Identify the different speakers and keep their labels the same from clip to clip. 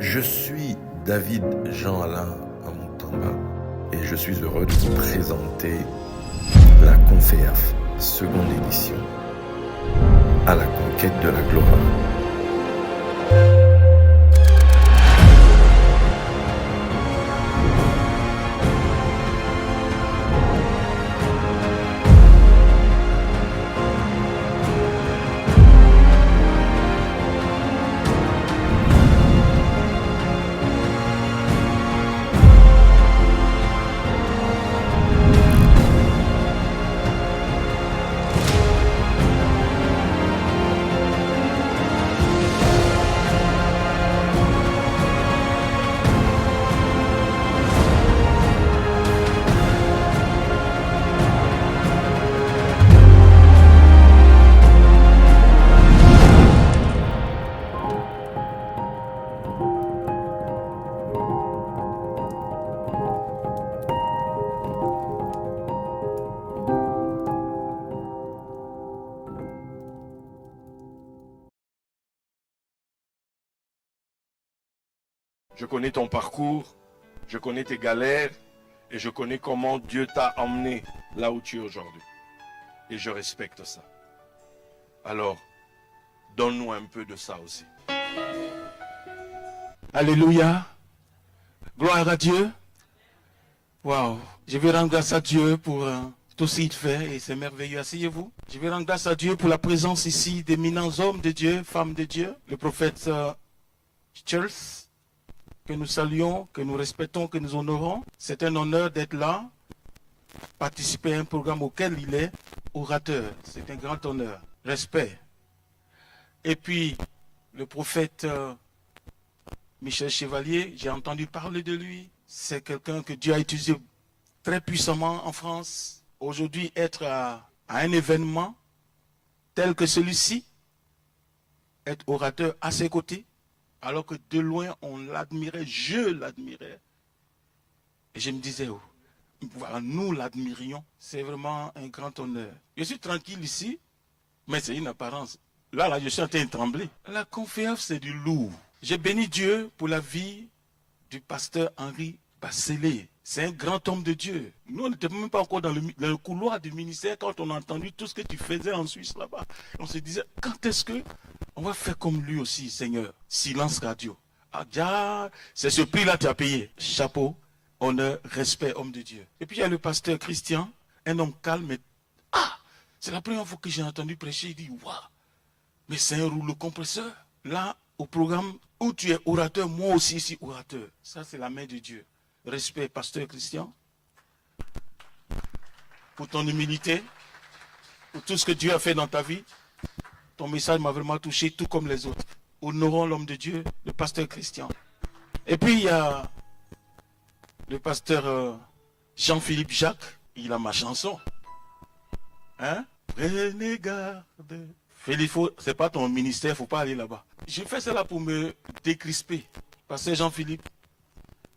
Speaker 1: Je suis David Jean-Alain Amontamba et je suis heureux de vous présenter la Conféaf, seconde édition, à la conquête de la gloire.
Speaker 2: Je connais ton parcours, je connais tes galères et je connais comment Dieu t'a emmené là où tu es aujourd'hui. Et je respecte ça. Alors, donne-nous un peu de ça aussi.
Speaker 3: Alléluia. Gloire à Dieu. Waouh. Je vais rendre grâce à Dieu pour tout ce qu'il fait et c'est merveilleux. Asseyez-vous. Je vais rendre grâce à Dieu pour la présence ici d'éminents hommes de Dieu, femmes de Dieu. Le prophète Charles, que nous saluons, que nous respectons, que nous honorons. C'est un honneur d'être là, participer à un programme auquel il est orateur. C'est un grand honneur. Respect. Et puis, le prophète Michel Chevalier, j'ai entendu parler de lui. C'est quelqu'un que Dieu a utilisé très puissamment en France. Aujourd'hui, être à un événement tel que celui-ci, être orateur à ses côtés, alors que de loin, on l'admirait, je l'admirais. Et je me disais, oh, voilà, nous l'admirions. C'est vraiment un grand honneur. Je suis tranquille ici, mais c'est une apparence. Là, je suis en train de trembler. La Conféaf, c'est du lourd. J'ai béni Dieu pour la vie du pasteur Henri Basselé. C'est un grand homme de Dieu. Nous, on n'était même pas encore dans le couloir du ministère quand on a entendu tout ce que tu faisais en Suisse là-bas. On se disait, quand est-ce que on va faire comme lui aussi, Seigneur? Silence radio. Ah, c'est ce prix-là que tu as payé. Chapeau, honneur, respect, homme de Dieu. Et puis il y a le pasteur Christian, un homme calme. Mais, c'est la première fois que j'ai entendu prêcher. Il dit, waouh, mais c'est un rouleau compresseur. Là, au programme où tu es orateur, moi aussi ici orateur. Ça, c'est la main de Dieu. Respect, pasteur Christian, pour ton humilité, pour tout ce que Dieu a fait dans ta vie. Ton message m'a vraiment touché, tout comme les autres. Honorons l'homme de Dieu, le pasteur Christian. Et puis, il y a le pasteur Jean-Philippe Jacques. Il a ma chanson. Hein? Prenez garde. Philippe, c'est pas ton ministère, il ne faut pas aller là-bas. Je fais cela pour me décrisper. Pasteur Jean-Philippe,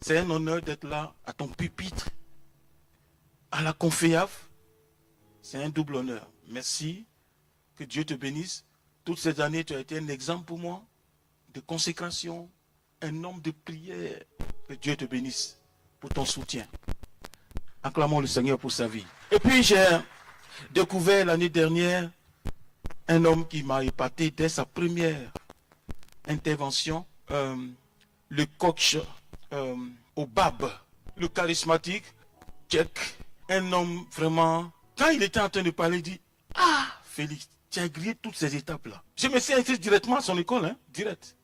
Speaker 3: c'est un honneur d'être là, à ton pupitre, à la Conféaf. C'est un double honneur. Merci. Que Dieu te bénisse. Toutes ces années, tu as été un exemple pour moi de consécration, un homme de prière. Que Dieu te bénisse pour ton soutien. Acclamons le Seigneur pour sa vie. Et puis, j'ai découvert l'année dernière un homme qui m'a épaté dès sa première intervention, le coach au BAB, le charismatique, tchèque, un homme vraiment, quand il était en train de parler, il dit, Félix, tu as grillé toutes ces étapes-là. Je me suis inscrit directement à son école, hein, direct.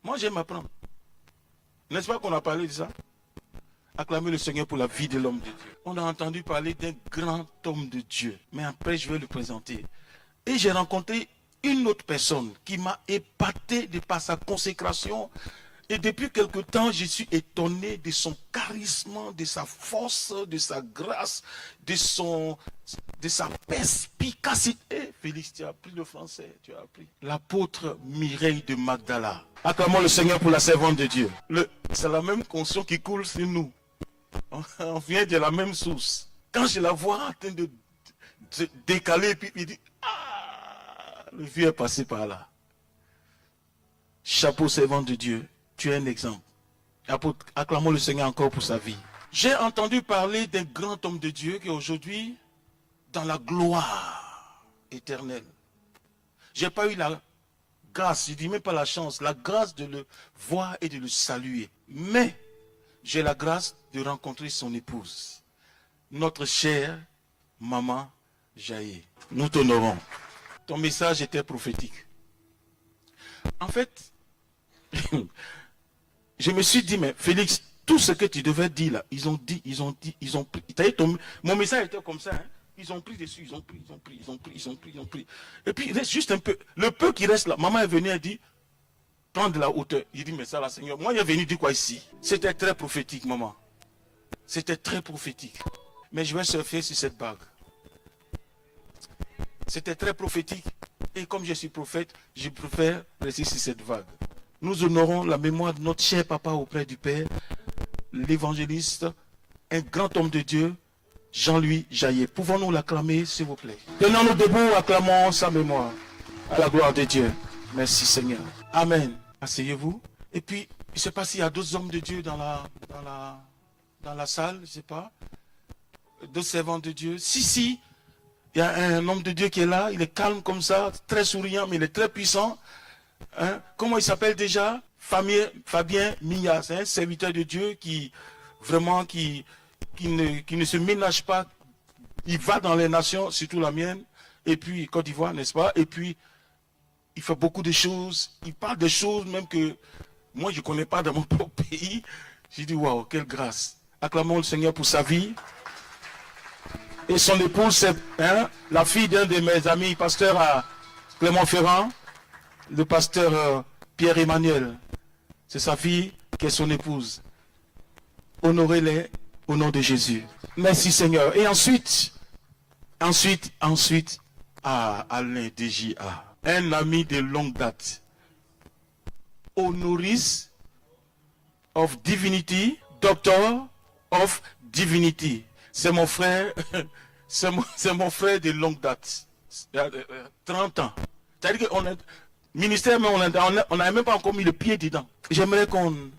Speaker 3: Moi, j'aime apprendre. N'est-ce pas qu'on a parlé de ça? Acclamez le Seigneur pour la vie de l'homme de Dieu. On a entendu parler d'un grand homme de Dieu, mais après, je vais le présenter. Et j'ai rencontré une autre personne qui m'a épaté de par sa consécration. Et depuis quelque temps, je suis étonné de son charisme, de sa force, de sa grâce, de sa perspicacité. Félix, tu as appris le français, tu as appris. L'apôtre Mireille de Magdala. Acclamons le Seigneur pour la servante de Dieu. C'est la même conscience qui coule sur nous. On vient de la même source. Quand je la vois en train de décaler, puis il dit, le vieux est passé par là. Chapeau servant de Dieu. Tu es un exemple. Acclamons le Seigneur encore pour sa vie. J'ai entendu parler d'un grand homme de Dieu qui est aujourd'hui dans la gloire éternelle. Je n'ai pas eu la grâce, je ne dis même pas la chance, la grâce de le voir et de le saluer. Mais j'ai la grâce de rencontrer son épouse, notre chère maman Jaïe. Nous t'honorons. Ton message était prophétique. En fait, je me suis dit, mais Félix, tout ce que tu devais dire là, ils ont pris. Mon message était comme ça, hein. Ils ont pris dessus, ils ont pris. Et puis, il reste juste un peu. Le peu qui reste là, maman est venue, elle dit, prends de la hauteur. Il dit, mais ça là, Seigneur, moi, il est venu dire quoi ici? C'était très prophétique, maman. C'était très prophétique. Mais je vais surfer sur cette bague. C'était très prophétique. Et comme je suis prophète, je préfère rester sur cette vague. Nous honorons la mémoire de notre cher papa auprès du Père, l'évangéliste, un grand homme de Dieu, Jean-Louis Jaillet. Pouvons-nous l'acclamer, s'il vous plaît? Tenons-nous debout, acclamons sa mémoire. À la gloire de Dieu. Merci, Seigneur. Amen. Asseyez-vous. Et puis, je ne sais pas s'il y a d'autres hommes de Dieu dans la salle, je ne sais pas. D'autres servants de Dieu. Si, il y a un homme de Dieu qui est là, il est calme comme ça, très souriant, mais il est très puissant. Hein? Comment il s'appelle déjà? Fabien Mignaz, un serviteur de Dieu qui ne se ménage pas. Il va dans les nations, surtout la mienne, et puis Côte d'Ivoire, n'est-ce pas? Et puis, il fait beaucoup de choses. Il parle de choses même que moi, je ne connais pas dans mon propre pays. J'ai dit, waouh, quelle grâce. Acclamons le Seigneur pour sa vie. Et son épouse, c'est la fille d'un de mes amis, pasteur à Clermont-Ferrand, le pasteur Pierre-Emmanuel. C'est sa fille qui est son épouse. Honorez-les au nom de Jésus. Merci Seigneur. Et ensuite, à Alain DJA, un ami de longue date, Honoris of Divinity, Doctor of Divinity. C'est mon frère, c'est mon frère de longue date. 30 ans. C'est-à-dire qu'on est ministère, mais on n'a même pas encore mis le pied dedans. J'aimerais qu'on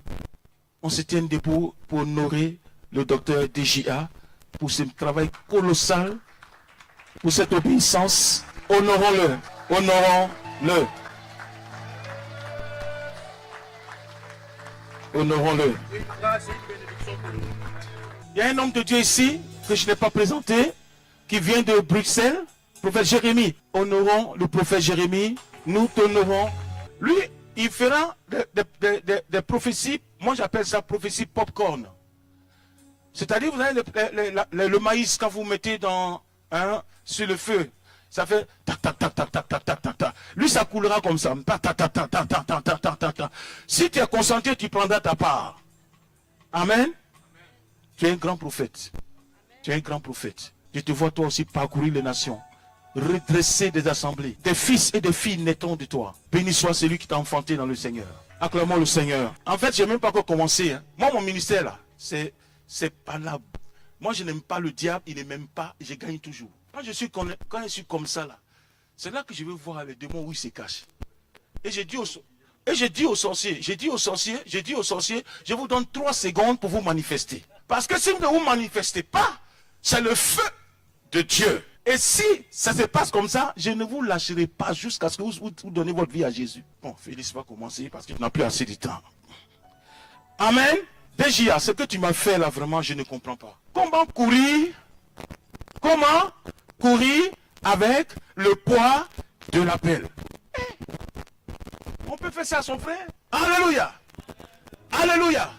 Speaker 3: se tienne debout pour honorer le docteur DJA pour ce travail colossal, pour cette obéissance. Honorons-le. Honorons-le. Honorons-le. Il y a un homme de Dieu ici que je n'ai pas présenté, qui vient de Bruxelles, prophète Jérémie. Honorons le prophète Jérémie. Nous t'honorons. Lui, il fera des prophéties. Moi, j'appelle ça prophétie popcorn. C'est-à-dire, vous avez le maïs, quand vous mettez sur le feu, ça fait tac, tac, tac, tac, tac, tac, tac, tac, tac. Lui, ça coulera comme ça. Tac, tac, tac, tac, tac, tac, tac, tac, tac, tac. Si tu es concentré, tu prendras ta part. Amen. Tu es un grand prophète. Tu es un grand prophète. Je te vois toi aussi parcourir les nations. Redresser des assemblées. Des fils et des filles naîtront de toi. Béni soit celui qui t'a enfanté dans le Seigneur. Acclamons le Seigneur. En fait, je n'ai même pas encore commencé. Hein. Moi, mon ministère là, c'est pas là. Moi, je n'aime pas le diable, il ne m'aime pas, je gagne toujours. Quand je suis comme ça là, c'est là que je veux voir les démons où ils se cachent. Et je dis aux sorciers, je vous donne 3 secondes pour vous manifester. Parce que si vous ne vous manifestez pas, c'est le feu de Dieu. Et si ça se passe comme ça, je ne vous lâcherai pas jusqu'à ce que vous donnez votre vie à Jésus. Bon, Félix va commencer parce qu'il n'a plus assez de temps. Amen. DJA, ce que tu m'as fait là, vraiment, je ne comprends pas. Comment courir avec le poids de l'appel? On peut faire ça à son frère. Alléluia. Alléluia.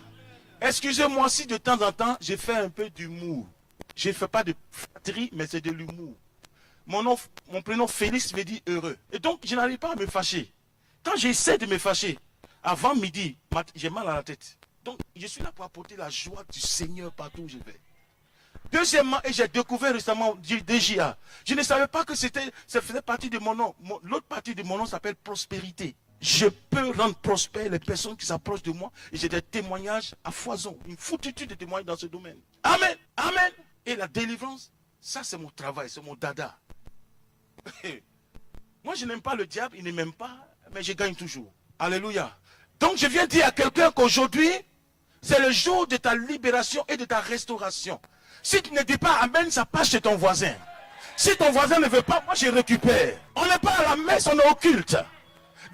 Speaker 3: Excusez-moi si de temps en temps, j'ai fait un peu d'humour. Je ne fais pas de flatterie, mais c'est de l'humour. Mon prénom Félix veut dire heureux. Et donc, je n'arrive pas à me fâcher. Quand j'essaie de me fâcher, avant midi, j'ai mal à la tête. Donc, je suis là pour apporter la joie du Seigneur partout où je vais. Deuxièmement, et j'ai découvert récemment DJA. Je ne savais pas que ça faisait partie de mon nom. L'autre partie de mon nom s'appelle prospérité. Je peux rendre prospère les personnes qui s'approchent de moi. Et j'ai des témoignages à foison. Une foutitude de témoignages dans ce domaine. Amen. Amen. Et la délivrance, ça c'est mon travail, c'est mon dada. Moi je n'aime pas le diable, il ne m'aime pas, mais je gagne toujours. Alléluia. Donc je viens dire à quelqu'un qu'aujourd'hui, c'est le jour de ta libération et de ta restauration. Si tu ne dis pas Amen, ça passe chez ton voisin. Si ton voisin ne veut pas, moi je récupère. On n'est pas à la messe, on est au culte.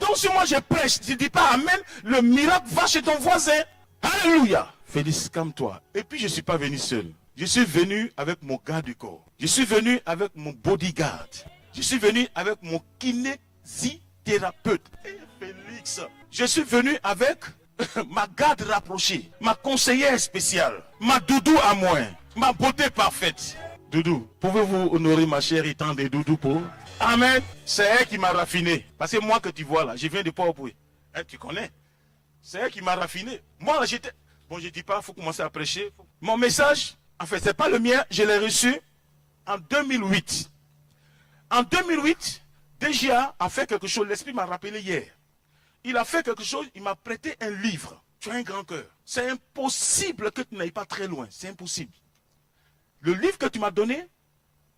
Speaker 3: Donc si moi je prêche, tu ne dis pas Amen, le miracle va chez ton voisin. Alléluia. Félix, calme-toi. Et puis je ne suis pas venu seul. Je suis venu avec mon garde du corps. Je suis venu avec mon bodyguard. Je suis venu avec mon kinésithérapeute. Et Félix, je suis venu avec ma garde rapprochée, ma conseillère spéciale, ma doudou à moi, ma beauté parfaite. Doudou, pouvez-vous honorer ma chère étant des doudous pour? Amen. C'est elle qui m'a raffiné. Parce que moi que tu vois là, je viens de Port-au-Puy. Hein, tu connais? C'est elle qui m'a raffiné. Moi là, j'étais... Bon, je dis pas, il faut commencer à prêcher. Mon message, en fait, c'est pas le mien. Je l'ai reçu en 2008. En 2008, DGA a fait quelque chose. L'Esprit m'a rappelé hier. Il a fait quelque chose, il m'a prêté un livre. Tu as un grand cœur. C'est impossible que tu n'ailles pas très loin. C'est impossible. Le livre que tu m'as donné,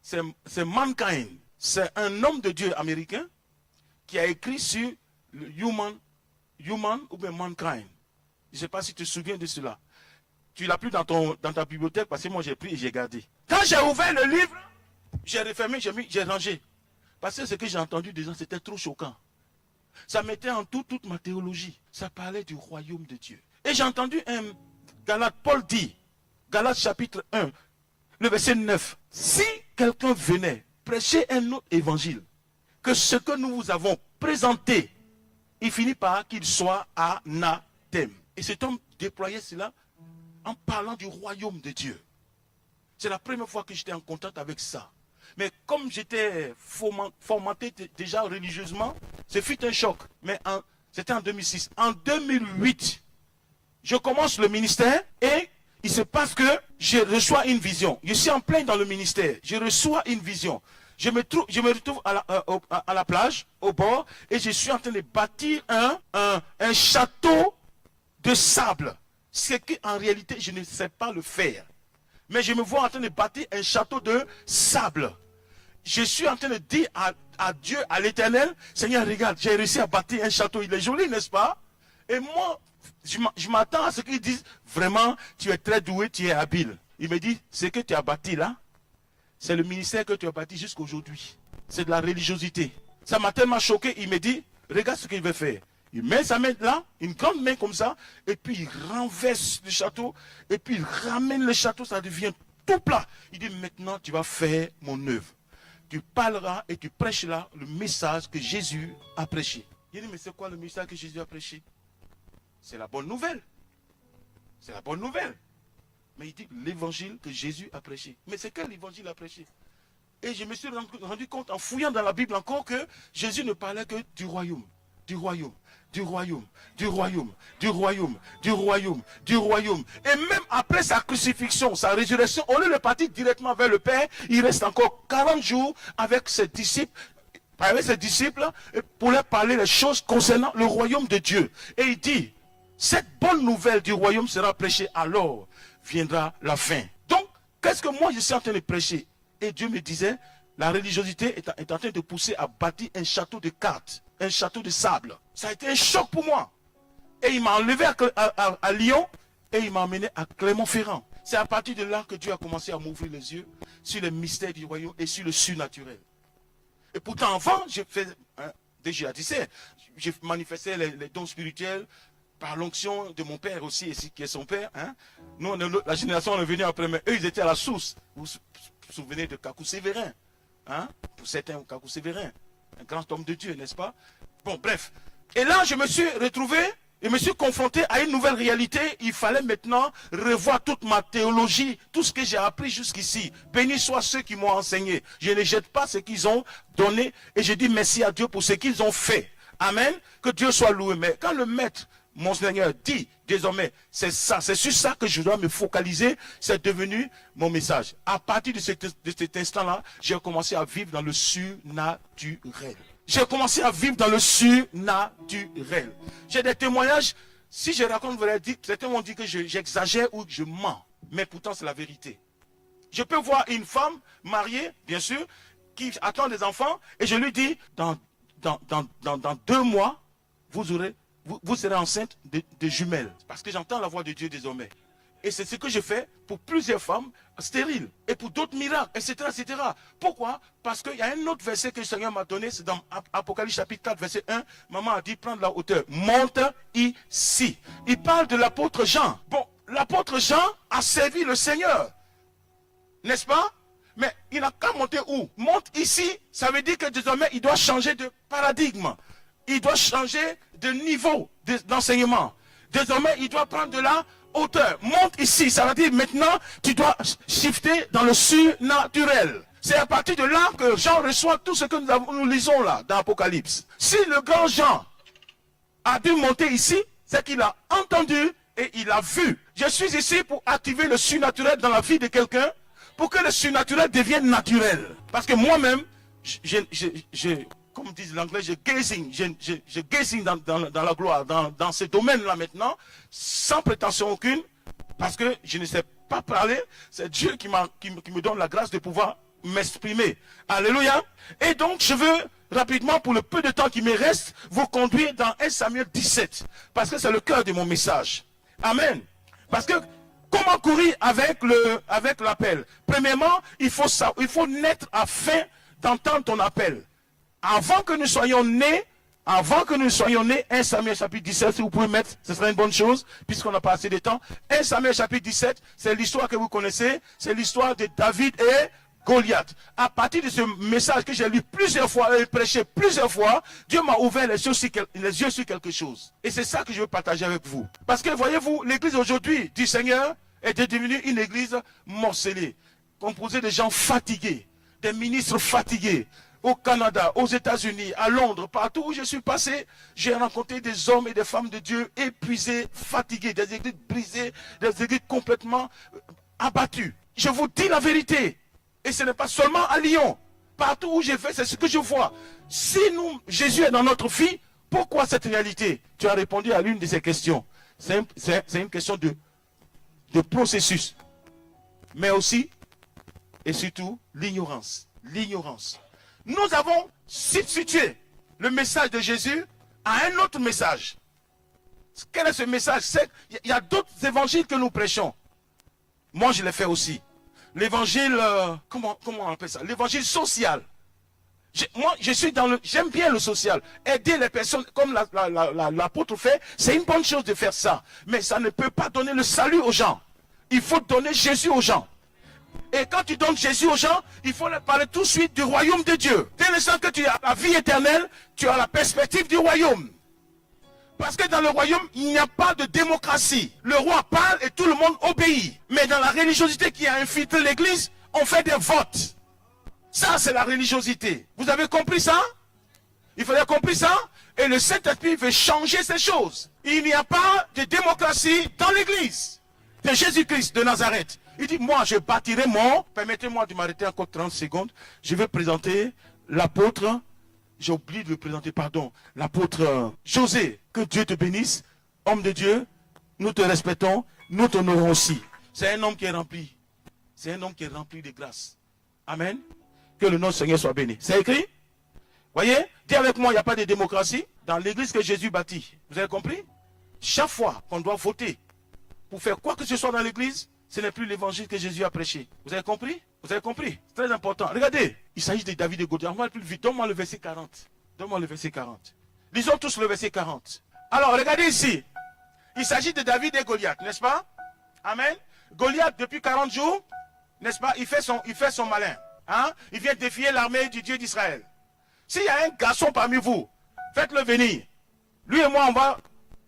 Speaker 3: c'est Mankind. C'est un homme de Dieu américain qui a écrit sur le human ou bien Mankind. Je ne sais pas si tu te souviens de cela. Tu l'as plus dans ta bibliothèque parce que moi j'ai pris et j'ai gardé. Quand j'ai ouvert le livre, j'ai refermé, j'ai rangé. Parce que ce que j'ai entendu des gens, c'était trop choquant. Ça mettait en tout toute ma théologie. Ça parlait du royaume de Dieu. Et j'ai entendu un Galate, Paul dit, Galate chapitre 1, le verset 9. Si quelqu'un venait prêcher un autre évangile, que ce que nous vous avons présenté, il finit par qu'il soit anathème. Et cet homme déployait cela en parlant du royaume de Dieu. C'est la première fois que j'étais en contact avec ça. Mais comme j'étais formaté déjà religieusement, ce fut un choc. Mais c'était en 2006. En 2008, je commence le ministère et il se passe que je reçois une vision. Je suis en plein dans le ministère. Je reçois une vision. Je me retrouve à la plage, au bord, et je suis en train de bâtir un château de sable. Ce qu'en réalité, je ne sais pas le faire. Mais je me vois en train de bâtir un château de sable. Je suis en train de dire à Dieu, à l'Éternel, Seigneur, regarde, j'ai réussi à bâtir un château. Il est joli, n'est-ce pas? Et moi, je m'attends à ce qu'ils disent, vraiment, tu es très doué, tu es habile. Il me dit, ce que tu as bâti là, c'est le ministère que tu as bâti jusqu'à aujourd'hui. C'est de la religiosité. Ça m'a tellement choqué, il me dit, regarde ce qu'il veut faire. Il met sa main là, une grande main comme ça, et puis il renverse le château, et puis il ramène le château, ça devient tout plat. Il dit, maintenant tu vas faire mon œuvre. Tu parleras et tu prêcheras le message que Jésus a prêché. Il dit, mais c'est quoi le message que Jésus a prêché? C'est la bonne nouvelle. C'est la bonne nouvelle. Mais il dit l'évangile que Jésus a prêché. Mais c'est quel évangile il a prêché? Et je me suis rendu compte en fouillant dans la Bible encore que Jésus ne parlait que du royaume. Du royaume, du royaume, du royaume, du royaume, du royaume, du royaume. Et même après sa crucifixion, sa résurrection, au lieu de partir directement vers le Père, il reste encore 40 jours avec ses disciples, pour leur parler les choses concernant le royaume de Dieu. Et il dit, cette bonne nouvelle du royaume sera prêchée, alors viendra la fin. Donc, qu'est-ce que moi je suis en train de prêcher? Et Dieu me disait, la religiosité est en train de pousser à bâtir un château de cartes, un château de sable. Ça a été un choc pour moi. Et il m'a enlevé à Lyon et il m'a emmené à Clermont-Ferrand. C'est à partir de là que Dieu a commencé à m'ouvrir les yeux sur les mystères du royaume et sur le surnaturel. Et pourtant avant, j'ai fait, déjà tu sais, j'ai manifesté les dons spirituels par l'onction de mon père aussi, qui est son père. Hein. Nous, la génération, on est venu après, mais eux, ils étaient à la source. Vous vous souvenez de Kakou Sévérin, hein? Pour certains, Kakou Sévérin, un grand homme de Dieu, n'est-ce pas? Bon, bref. Et là, je me suis retrouvé, et me suis confronté à une nouvelle réalité. Il fallait maintenant revoir toute ma théologie, tout ce que j'ai appris jusqu'ici. Béni soient ceux qui m'ont enseigné. Je ne jette pas ce qu'ils ont donné, et je dis merci à Dieu pour ce qu'ils ont fait. Amen. Que Dieu soit loué. Mais quand le maître, mon Seigneur, dit désormais, c'est ça, c'est sur ça que je dois me focaliser, c'est devenu mon message. À partir de cet instant-là, j'ai commencé à vivre dans le surnaturel. J'ai commencé à vivre dans le surnaturel. J'ai des témoignages, si je raconte, vous allez dire, certains vont dire que j'exagère ou que je mens, mais pourtant c'est la vérité. Je peux voir une femme mariée, bien sûr, qui attend des enfants, et je lui dis, dans 2 mois, vous aurez vous serez enceinte de jumelles. Parce que j'entends la voix de Dieu désormais. Et c'est ce que je fais pour plusieurs femmes stériles. Et pour d'autres miracles, etc., etc. Pourquoi? Parce qu'il y a un autre verset que le Seigneur m'a donné. C'est dans Apocalypse chapitre 4, verset 1. Maman a dit, prends de la hauteur. Monte ici. Il parle de l'apôtre Jean. Bon, l'apôtre Jean a servi le Seigneur. N'est-ce pas? Mais il n'a qu'à monter où? Monte ici. Ça veut dire que désormais, il doit changer de paradigme. Il doit changer de niveau d'enseignement. Désormais, il doit prendre de la hauteur. Monte ici. Ça veut dire maintenant, tu dois shifter dans le surnaturel. C'est à partir de là que Jean reçoit tout ce que nous lisons là, dans Apocalypse. Si le grand Jean a dû monter ici, c'est qu'il a entendu et il a vu. Je suis ici pour activer le surnaturel dans la vie de quelqu'un, pour que le surnaturel devienne naturel. Parce que moi-même, comme disent l'anglais, je gazing dans la gloire, dans ce domaine-là maintenant, sans prétention aucune, parce que je ne sais pas parler, c'est Dieu qui me donne la grâce de pouvoir m'exprimer. Alléluia. Et donc, je veux rapidement, pour le peu de temps qui me reste, vous conduire dans 1 Samuel 17, parce que c'est le cœur de mon message. Amen. Parce que, comment courir avec l'appel? Premièrement, il faut naître afin d'entendre ton appel. Avant que nous soyons nés, 1 Samuel chapitre 17, si vous pouvez mettre, ce serait une bonne chose, puisqu'on n'a pas assez de temps. 1 Samuel chapitre 17, c'est l'histoire que vous connaissez, c'est l'histoire de David et Goliath. À partir de ce message que j'ai lu plusieurs fois et prêché plusieurs fois, Dieu m'a ouvert les yeux sur quelque chose. Et c'est ça que je veux partager avec vous. Parce que voyez-vous, l'église aujourd'hui du Seigneur est devenue une église morcelée, composée de gens fatigués, des ministres fatigués. Au Canada, aux États-Unis, à Londres, partout où je suis passé, j'ai rencontré des hommes et des femmes de Dieu épuisés, fatigués, des églises brisées, des églises complètement abattues. Je vous dis la vérité. Et ce n'est pas seulement à Lyon. Partout où j'ai fait, c'est ce que je vois. Si Jésus est dans notre vie, pourquoi cette réalité? Tu as répondu à l'une de ces questions. C'est une question de processus. Mais aussi, et surtout, l'ignorance. L'ignorance. Nous avons substitué le message de Jésus à un autre message. Quel est ce message? Il y a d'autres évangiles que nous prêchons. Moi, je l'ai fait aussi. L'évangile, comment on appelle ça? L'évangile social. J'aime bien le social. Aider les personnes, comme l'apôtre fait, c'est une bonne chose de faire ça. Mais ça ne peut pas donner le salut aux gens. Il faut donner Jésus aux gens. Et quand tu donnes Jésus aux gens, il faut leur parler tout de suite du royaume de Dieu. Dès l'instant que tu as la vie éternelle, tu as la perspective du royaume. Parce que dans le royaume, il n'y a pas de démocratie. Le roi parle et tout le monde obéit. Mais dans la religiosité qui a infiltré l'église, on fait des votes. Ça, c'est la religiosité. Vous avez compris ça? Il faudrait compris ça? Et le Saint-Esprit veut changer ces choses. Il n'y a pas de démocratie dans l'église de Jésus-Christ de Nazareth. Il dit, moi, je bâtirai Permettez-moi de m'arrêter encore 30 secondes. Je vais présenter l'apôtre. J'ai oublié de le présenter, pardon. L'apôtre José. Que Dieu te bénisse. Homme de Dieu, nous te respectons. Nous t'honorons aussi. C'est un homme qui est rempli. C'est un homme qui est rempli de grâce. Amen. Que le nom du Seigneur soit béni. C'est écrit? Voyez? Dis avec moi, il n'y a pas de démocratie dans l'église que Jésus bâtit. Vous avez compris? Chaque fois qu'on doit voter pour faire quoi que ce soit dans l'église, ce n'est plus l'évangile que Jésus a prêché. Vous avez compris? Vous avez compris? C'est très important. Regardez, il s'agit de David et Goliath. On va aller plus vite. Donne-moi le verset 40. Donne-moi le verset 40. Lisons tous le verset 40. Alors, regardez ici. Il s'agit de David et Goliath, n'est-ce pas? Amen. Goliath, depuis 40 jours, n'est-ce pas? Il fait son malin. Hein? Il vient défier l'armée du Dieu d'Israël. S'il y a un garçon parmi vous, faites-le venir. Lui et moi,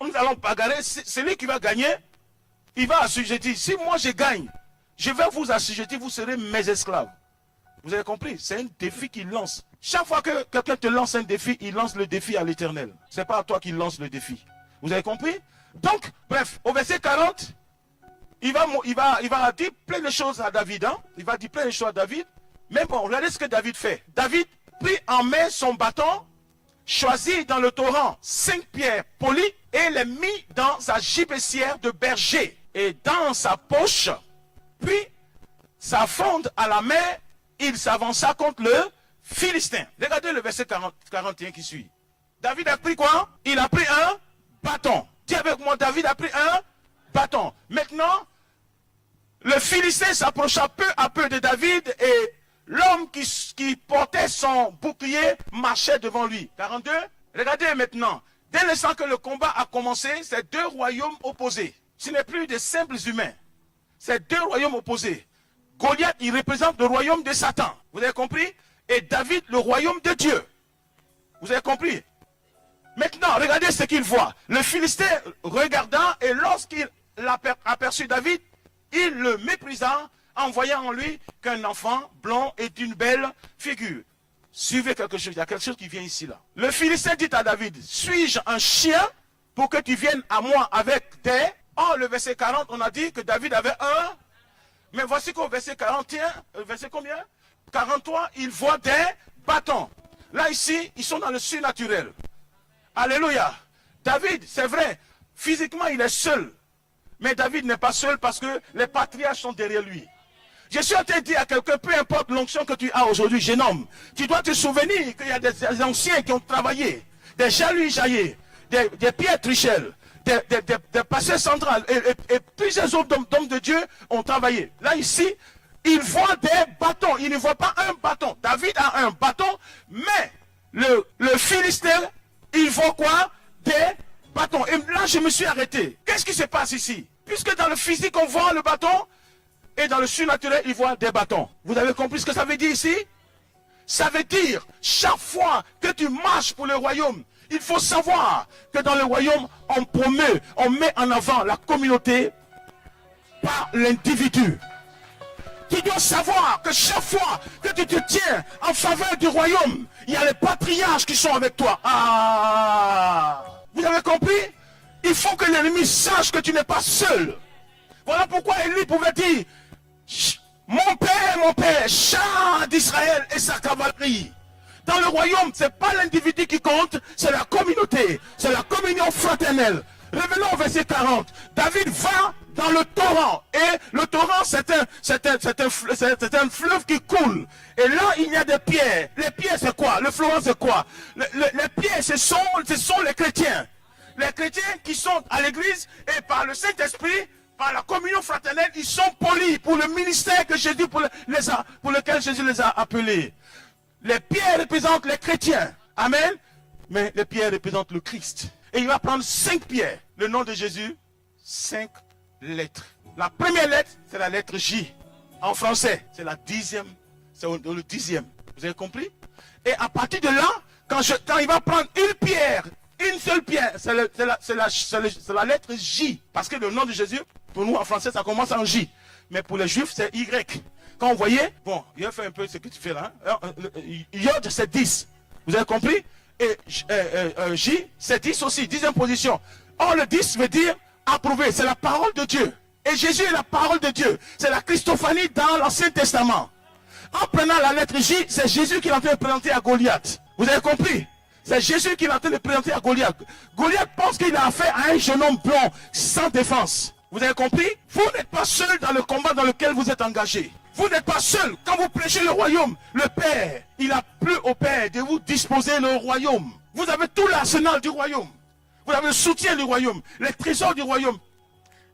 Speaker 3: nous allons bagarrer. C'est lui qui va gagner. Il va assujettir. Si moi je gagne, je vais vous assujettir, vous serez mes esclaves. Vous avez compris? C'est un défi qu'il lance. Chaque fois que quelqu'un te lance un défi, il lance le défi à l'Éternel. Ce n'est pas à toi qu'il lance le défi. Vous avez compris? Donc, bref, au verset 40, il va dire plein de choses à David. Hein? Il va dire plein de choses à David. Mais bon, regardez ce que David fait. David prit en main son bâton, choisit dans le torrent 5 pierres polies et les mit dans sa gibecière de berger et dans sa poche. Puis, sa fronde à la main, il s'avança contre le Philistin. Regardez le verset 41 qui suit. David a pris quoi? Il a pris un bâton. Dis avec moi, David a pris un bâton. Maintenant, le Philistin s'approcha peu à peu de David et l'homme qui portait son bouclier marchait devant lui. 42. Regardez maintenant. Dès l'instant que le combat a commencé, c'est deux royaumes opposés. Ce n'est plus des simples humains. C'est deux royaumes opposés. Goliath, il représente le royaume de Satan. Vous avez compris? Et David, le royaume de Dieu. Vous avez compris? Maintenant, regardez ce qu'il voit. Le Philistin regardant, et lorsqu'il aperçut David, il le méprisa en voyant en lui qu'un enfant blond et d'une belle figure. Suivez quelque chose, il y a quelque chose qui vient ici là. Le Philistin dit à David, suis-je un chien pour que tu viennes à moi avec des... Oh, le verset 40, on a dit que David avait un... Mais voici qu'au verset 41, verset combien? 43, il voit des bâtons. Là ici, ils sont dans le surnaturel. Alléluia. David, c'est vrai, physiquement il est seul. Mais David n'est pas seul parce que les patriarches sont derrière lui. Je suis en train de dire à quelqu'un, peu importe l'onction que tu as aujourd'hui, jeune homme, tu dois te souvenir qu'il y a des anciens qui ont travaillé, des Jean-Louis Jaillet, des Pierre Trichel, des pasteurs centrales et plusieurs autres hommes de Dieu ont travaillé. Là ici, il voit des bâtons, il ne voit pas un bâton. David a un bâton, mais le Philistin, il voit quoi? Des bâtons. Et là, je me suis arrêté. Qu'est-ce qui se passe ici? Puisque dans le physique, on voit le bâton, et dans le surnaturel, il voit des bâtons. Vous avez compris ce que ça veut dire ici? Ça veut dire, chaque fois que tu marches pour le royaume, il faut savoir que dans le royaume, on promeut, on met en avant la communauté par l'individu. Tu dois savoir que chaque fois que tu te tiens en faveur du royaume, il y a les patriarches qui sont avec toi. Ah! Vous avez compris? Il faut que l'ennemi sache que tu n'es pas seul. Voilà pourquoi Élie pouvait dire, mon père, char d'Israël et sa cavalerie. Dans le royaume, ce n'est pas l'individu qui compte, c'est la communauté, c'est la communion fraternelle. Revenons au verset 40. David va dans le torrent. Et le torrent, c'est un fleuve qui coule. Et là, il y a des pierres. Les pierres, c'est quoi? Le fleuve, c'est quoi? Les pierres, ce sont les chrétiens. Les chrétiens qui sont à l'église et par le Saint-Esprit, par la communion fraternelle, ils sont polis pour le ministère que Jésus pour lequel Jésus les a appelés. Les pierres représentent les chrétiens. Amen. Mais les pierres représentent le Christ. Et il va prendre 5 pierres. Le nom de Jésus, 5 lettres. La première lettre, c'est la lettre J. En français, c'est la 10e. C'est le 10e. Vous avez compris? Et à partir de là, quand il va prendre une pierre, une seule pierre, c'est la lettre J. Parce que le nom de Jésus, pour nous en français, ça commence en J. Mais pour les juifs, c'est Y. Quand vous voyez, bon, il a fait un peu ce que tu fais là. Hein? Yod, c'est 10. Vous avez compris? Et J, c'est 10 aussi, 10e position. Or, le 10 veut dire approuvé, c'est la parole de Dieu. Et Jésus est la parole de Dieu. C'est la Christophanie dans l'Ancien Testament. En prenant la lettre J, c'est Jésus qui est en train de présenter à Goliath. Vous avez compris? C'est Jésus qui est en train de présenter à Goliath. Goliath pense qu'il a affaire à un jeune homme blond, sans défense. Vous avez compris? Vous n'êtes pas seul dans le combat dans lequel vous êtes engagé. Vous n'êtes pas seul. Quand vous prêchez le royaume, le Père, il a plu au Père de vous disposer le royaume. Vous avez tout l'arsenal du royaume. Vous avez le soutien du royaume, les trésors du royaume.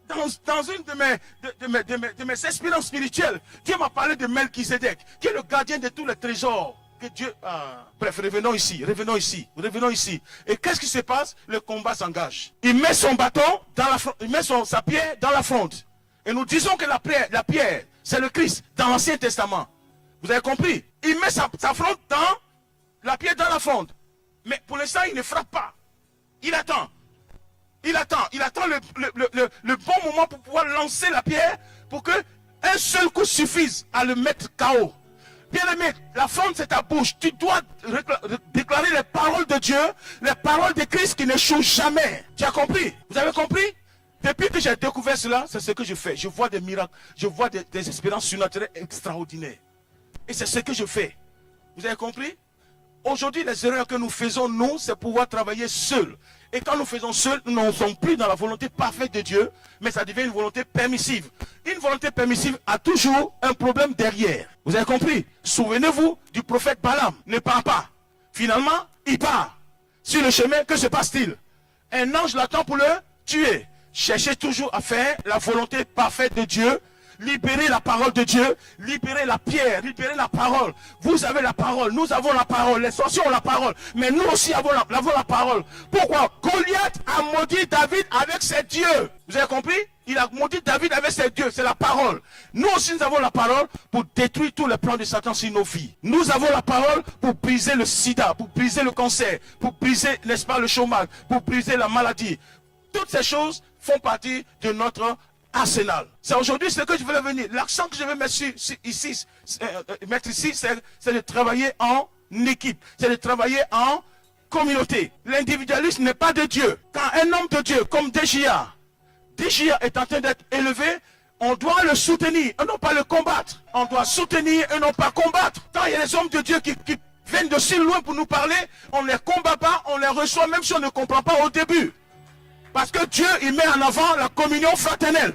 Speaker 3: Dans une de mes expériences spirituelles, Dieu m'a parlé de Melchisedec, qui est le gardien de tous les trésors. Que Dieu... Bref, revenons ici. Et qu'est-ce qui se passe? Le combat s'engage. Il met son bâton, il met sa pierre dans la fronde. Et nous disons que la pierre, c'est le Christ, dans l'Ancien Testament. Vous avez compris? Il met sa fronde dans la pierre dans la fronde. Mais pour l'instant, il ne frappe pas. Il attend le bon moment pour pouvoir lancer la pierre pour que un seul coup suffise à le mettre KO. Bien-aimé, la fronde c'est ta bouche. Tu dois déclarer les paroles de Dieu, les paroles de Christ qui n'échouent jamais. Tu as compris? Vous avez compris? Depuis que j'ai découvert cela, c'est ce que je fais. Je vois des miracles, je vois des expériences surnaturelles extraordinaires. Et c'est ce que je fais. Vous avez compris? Aujourd'hui, les erreurs que nous faisons, nous, c'est pouvoir travailler seul. Et quand nous faisons seul, nous ne sommes plus dans la volonté parfaite de Dieu, mais ça devient une volonté permissive. Une volonté permissive a toujours un problème derrière. Vous avez compris? Souvenez-vous du prophète Balaam. Ne part pas. Finalement, il part. Sur le chemin, que se passe-t-il? Un ange l'attend pour le tuer. Cherchez toujours à faire la volonté parfaite de Dieu. Libérez la parole de Dieu, libérez la pierre, libérez la parole. Vous avez la parole, nous avons la parole, les sorciers ont la parole, mais nous aussi avons la parole. Pourquoi? Goliath a maudit David avec ses dieux. Vous avez compris? Il a maudit David avec ses dieux, c'est la parole. Nous aussi nous avons la parole pour détruire tous les plans de Satan sur nos vies. Nous avons la parole pour briser le sida, pour briser le cancer, pour briser, n'est-ce pas, le chômage, pour briser la maladie. Toutes ces choses font partie de notre arsenal. C'est aujourd'hui ce que je veux venir. L'accent que je veux mettre ici, c'est de travailler en équipe. C'est de travailler en communauté. L'individualisme n'est pas de Dieu. Quand un homme de Dieu comme DJA est en train d'être élevé, on doit le soutenir et non pas le combattre. On doit soutenir et non pas combattre. Quand il y a des hommes de Dieu qui viennent de si loin pour nous parler, on ne les combat pas, on les reçoit même si on ne comprend pas au début. Parce que Dieu, il met en avant la communion fraternelle.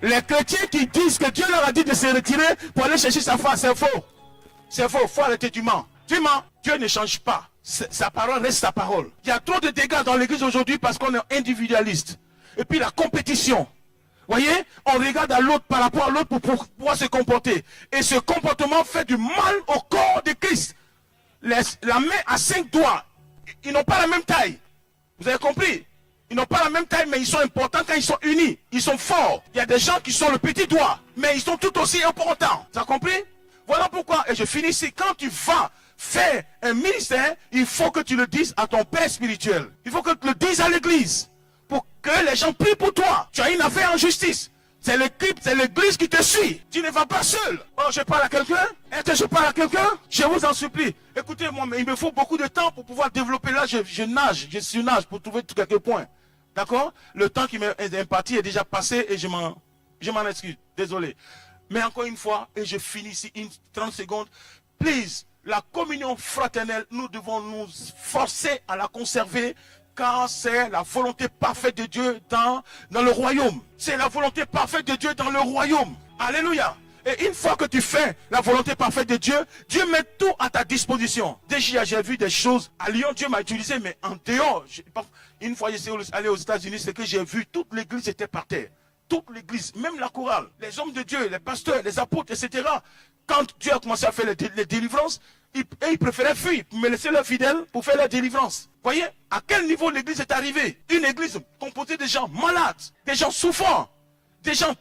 Speaker 3: Les chrétiens qui disent que Dieu leur a dit de se retirer pour aller chercher sa femme, c'est faux. C'est faux, il faut arrêter du mens. Du mens, Dieu ne change pas. Sa parole reste sa parole. Il y a trop de dégâts dans l'église aujourd'hui parce qu'on est individualiste. Et puis la compétition. Vous voyez, on regarde à l'autre par rapport à l'autre pour pouvoir se comporter. Et ce comportement fait du mal au corps de Christ. La main a 5 doigts. Ils n'ont pas la même taille. Vous avez compris? Ils n'ont pas la même taille, mais ils sont importants quand ils sont unis. Ils sont forts. Il y a des gens qui sont le petit doigt, mais ils sont tout aussi importants. Vous avez compris? Voilà pourquoi, et je finis ici, quand tu vas faire un ministère, il faut que tu le dises à ton père spirituel. Il faut que tu le dises à l'église, pour que les gens prient pour toi. Tu as une affaire en justice. C'est l'église qui te suit. Tu ne vas pas seul. Oh, je parle à quelqu'un? Est-ce que je parle à quelqu'un? Je vous en supplie. Écoutez-moi, mais il me faut beaucoup de temps pour pouvoir développer. Là, je surnage pour trouver quelques points. D'accord? Le temps qui m'est imparti est déjà passé et je m'en excuse. Désolé. Mais encore une fois, et je finis ici, 30 secondes. Please, la communion fraternelle, nous devons nous forcer à la conserver car c'est la volonté parfaite de Dieu dans le royaume. C'est la volonté parfaite de Dieu dans le royaume. Alléluia. Et une fois que tu fais la volonté parfaite de Dieu, Dieu met tout à ta disposition. Déjà, j'ai vu des choses. À Lyon, Dieu m'a utilisé, mais en dehors. Une fois, j'étais allé aux États-Unis, c'est que j'ai vu toute l'église était par terre. Toute l'église, même la chorale, les hommes de Dieu, les pasteurs, les apôtres, etc. Quand Dieu a commencé à faire les délivrances, ils préféraient fuir, mais laisser leurs fidèles pour faire la délivrance. Voyez, à quel niveau l'église est arrivée? Une église composée de gens malades, des gens souffrants, des gens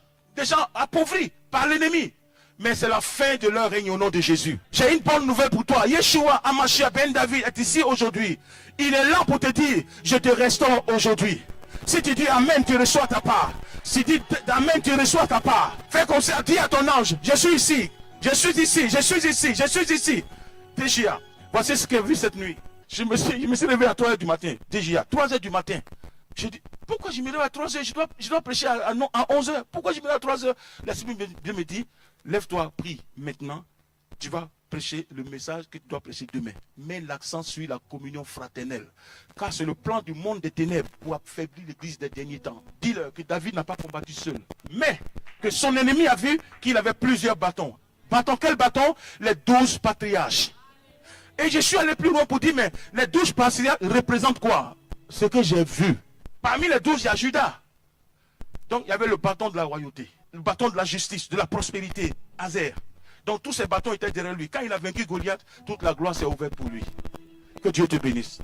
Speaker 3: appauvris par l'ennemi. Mais c'est la fin de leur règne au nom de Jésus. J'ai une bonne nouvelle pour toi. Yeshua Hamashiach Ben David est ici aujourd'hui. Il est là pour te dire, je te restaure aujourd'hui. Si tu dis Amen, tu reçois ta part. Si tu dis Amen, tu reçois ta part. Fais comme ça, dis à ton ange, je suis ici, je suis ici, je suis ici, je suis ici. DJA, voici ce que j'ai vu cette nuit. Je me suis levé à 3h du matin. DJA, 3h du matin. Je dis, pourquoi je me lève à 3h? Je dois prêcher à 11h. Pourquoi je me lève à 3h? La Seigneur me dit, lève-toi, prie maintenant. Tu vas prêcher le message que tu dois prêcher demain. Mets l'accent sur la communion fraternelle. Car c'est le plan du monde des ténèbres pour affaiblir l'église des derniers temps. Dis-leur que David n'a pas combattu seul. Mais que son ennemi a vu qu'il avait plusieurs bâtons. Bâtons, quel bâton? Les 12 patriarches. Et je suis allé plus loin pour dire, mais les 12 patriarches représentent quoi? Ce que j'ai vu. Parmi les 12, il y a Judas. Donc il y avait le bâton de la royauté, le bâton de la justice, de la prospérité, Azer. Donc tous ces bâtons étaient derrière lui. Quand il a vaincu Goliath, toute la gloire s'est ouverte pour lui. Que Dieu te bénisse.